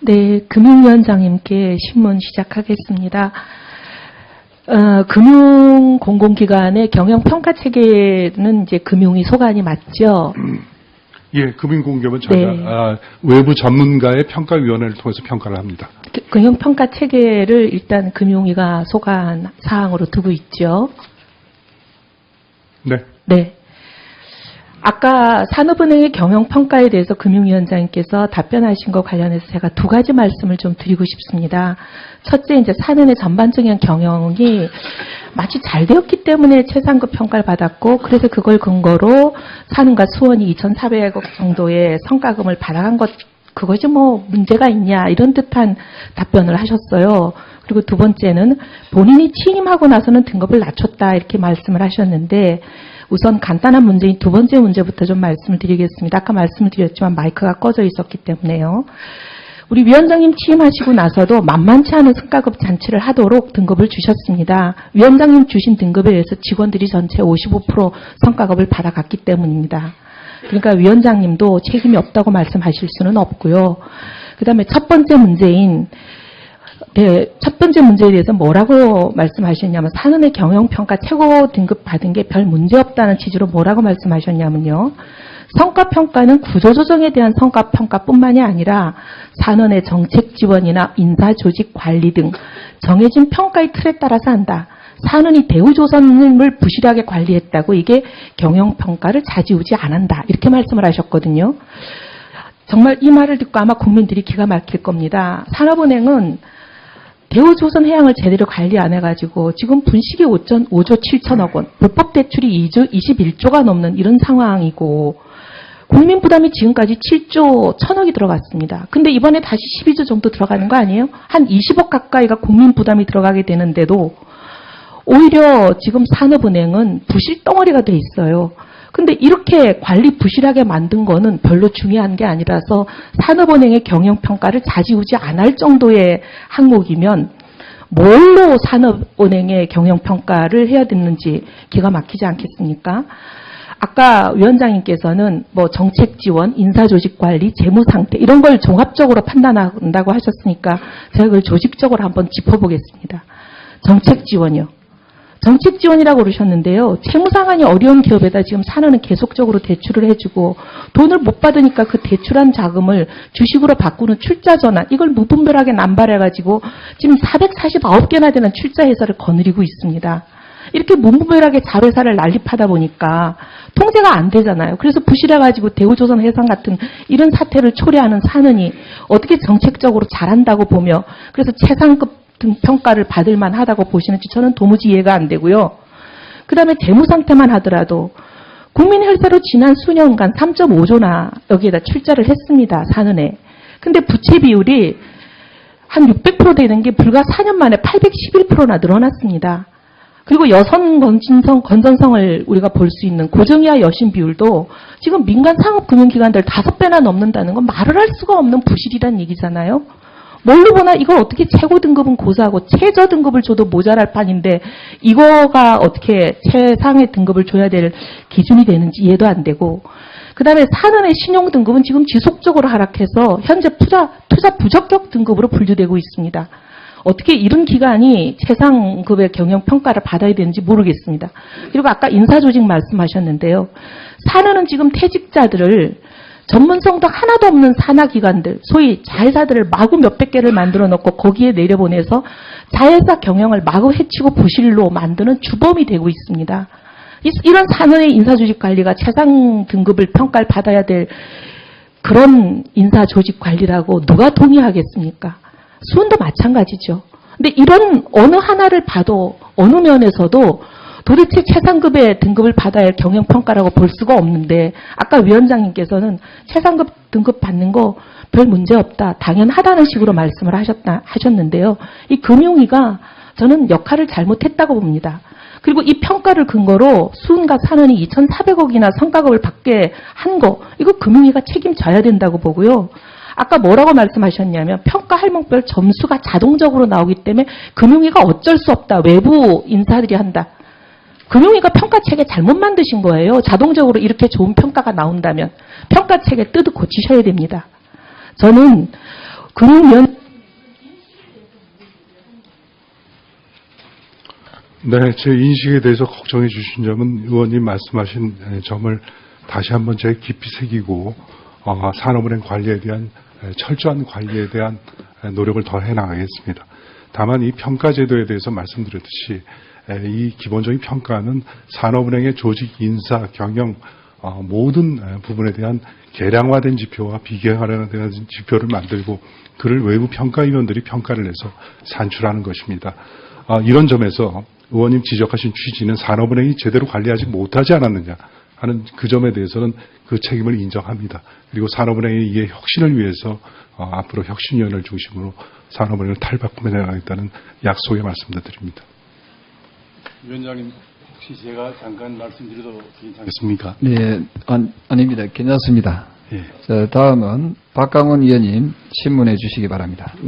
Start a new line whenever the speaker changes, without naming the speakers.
네, 금융위원장님께 신문 시작하겠습니다. 금융 공공기관의 경영평가 체계는 이제 금융위 소관이 맞죠?
예, 금융공기업은 저희가
네.
외부 전문가의 평가위원회를 통해서 평가를 합니다.
경영평가 체계를 일단 금융위가 소관 사항으로 두고 있죠.
네.
네. 아까 산업은행의 경영평가에 대해서 금융위원장님께서 답변하신 것 관련해서 제가 두 가지 말씀을 좀 드리고 싶습니다. 첫째, 이제 산은의 전반적인 경영이 마치 잘 되었기 때문에 최상급 평가를 받았고, 그래서 그걸 근거로 산은과 수원이 2,400억 정도의 성과금을 받아간 것, 그것이 뭐 문제가 있냐, 이런 듯한 답변을 하셨어요. 그리고 두 번째는 본인이 취임하고 나서는 등급을 낮췄다, 이렇게 말씀을 하셨는데, 우선 간단한 문제인 두 번째 문제부터 좀 말씀을 드리겠습니다. 아까 말씀을 드렸지만 마이크가 꺼져 있었기 때문에요. 우리 위원장님 취임하시고 나서도 만만치 않은 성과급 잔치를 하도록 등급을 주셨습니다. 위원장님 주신 등급에 의해서 직원들이 전체 55% 성과급을 받아갔기 때문입니다. 그러니까 위원장님도 책임이 없다고 말씀하실 수는 없고요. 그 다음에 첫 번째 문제인 첫 번째 문제에 대해서 뭐라고 말씀하셨냐면 산은의 경영평가 최고 등급 받은 게 별 문제 없다는 취지로 뭐라고 말씀하셨냐면요. 성과평가는 구조조정에 대한 성과평가뿐만이 아니라 산은의 정책 지원이나 인사조직 관리 등 정해진 평가의 틀에 따라서 한다. 산은이 대우조선을 부실하게 관리했다고 이게 경영평가를 좌지우지 안 한다. 이렇게 말씀을 하셨거든요. 정말 이 말을 듣고 아마 국민들이 기가 막힐 겁니다. 산업은행은 대우조선해양을 제대로 관리 안 해가지고 지금 분식이 5조 7천억 원, 불법 대출이 21조가 넘는 이런 상황이고 국민 부담이 지금까지 7조 1천억이 들어갔습니다. 근데 이번에 다시 12조 정도 들어가는 거 아니에요? 한 20억 가까이가 국민 부담이 들어가게 되는데도 오히려 지금 산업은행은 부실 덩어리가 돼 있어요. 근데 이렇게 관리 부실하게 만든 거는 별로 중요한 게 아니라서 산업은행의 경영평가를 좌지우지 안 할 정도의 항목이면 뭘로 산업은행의 경영평가를 해야 되는지 기가 막히지 않겠습니까? 아까 위원장님께서는 뭐 정책 지원, 인사조직 관리, 재무 상태 이런 걸 종합적으로 판단한다고 하셨으니까 제가 그걸 조직적으로 한번 짚어보겠습니다. 정책 지원이요. 정책 지원이라고 그러셨는데요. 채무상환이 어려운 기업에다 지금 산은은 계속적으로 대출을 해주고 돈을 못 받으니까 그 대출한 자금을 주식으로 바꾸는 출자 전환 이걸 무분별하게 남발해가지고 지금 449개나 되는 출자 회사를 거느리고 있습니다. 이렇게 무분별하게 자회사를 난립하다 보니까 통제가 안 되잖아요. 그래서 부실해가지고 대우조선 해상 같은 이런 사태를 초래하는 산은이 어떻게 정책적으로 잘한다고 보며 그래서 최상급 등 평가를 받을 만하다고 보시는지 저는 도무지 이해가 안 되고요. 그 다음에 재무 상태만 하더라도 국민혈세로 지난 수년간 3.5조나 여기에다 출자를 했습니다. 산은에. 근데 부채 비율이 한 600% 되는 게 불과 4년 만에 811%나 늘어났습니다. 그리고 여성 건전성을 우리가 볼 수 있는 고정이하 여신 비율도 지금 민간 상업금융기관들 5배나 넘는다는 건 말을 할 수가 없는 부실이란 얘기잖아요. 뭘로 보나 이걸 어떻게 최고 등급은 고사하고 최저 등급을 줘도 모자랄 판인데 이거가 어떻게 최상의 등급을 줘야 될 기준이 되는지 이해도 안 되고 그 다음에 산은의 신용 등급은 지금 지속적으로 하락해서 현재 투자 부적격 등급으로 분류되고 있습니다. 어떻게 이런 기관이 최상급의 경영평가를 받아야 되는지 모르겠습니다. 그리고 아까 인사조직 말씀하셨는데요. 산은은 지금 퇴직자들을 전문성도 하나도 없는 산하기관들, 소위 자회사들을 마구 몇백 개를 만들어 놓고 거기에 내려보내서 자회사 경영을 마구 해치고 부실로 만드는 주범이 되고 있습니다. 이런 산은의 인사조직 관리가 최상 등급을 평가를 받아야 될 그런 인사조직 관리라고 누가 동의하겠습니까? 수원도 마찬가지죠. 근데 이런 어느 하나를 봐도 어느 면에서도 도대체 최상급의 등급을 받아야 할 경영평가라고 볼 수가 없는데 아까 위원장님께서는 최상급 등급 받는 거 별 문제 없다. 당연하다는 식으로 말씀을 하셨는데요. 이 금융위가 저는 역할을 잘못했다고 봅니다. 그리고 이 평가를 근거로 수은과 산은이 2,400억이나 성과급을 받게 한 거 이거 금융위가 책임져야 된다고 보고요. 아까 뭐라고 말씀하셨냐면 평가 할목별 점수가 자동적으로 나오기 때문에 금융위가 어쩔 수 없다. 외부 인사들이 한다. 금융위가 평가체계 잘못 만드신 거예요. 자동적으로 이렇게 좋은 평가가 나온다면 평가체계 뜯어 고치셔야 됩니다. 저는 금융위원
네, 제 인식에 대해서 걱정해 주신 점은 의원님 말씀하신 점을 다시 한번 제가 깊이 새기고 산업은행 관리에 대한 철저한 관리에 대한 노력을 더 해나가겠습니다. 다만 이 평가 제도에 대해서 말씀드렸듯이 이 기본적인 평가는 산업은행의 조직, 인사, 경영 모든 부분에 대한 계량화된 지표와 비계량화된 지표를 만들고 그를 외부 평가위원들이 평가를 해서 산출하는 것입니다. 이런 점에서 의원님 지적하신 취지는 산업은행이 제대로 관리하지 못하지 않았느냐 하는 그 점에 대해서는 그 책임을 인정합니다. 그리고 산업은행의 이해 혁신을 위해서 앞으로 혁신위원회를 중심으로 산업은행을 탈바꿈해 나가겠다는 약속의 말씀도 드립니다. 위원장님, 혹시 제가 잠깐 말씀드려도 괜찮겠습니까?
네, 아닙니다. 괜찮습니다.
예.
자, 다음은 박강원 의원님 신문해 주시기 바랍니다.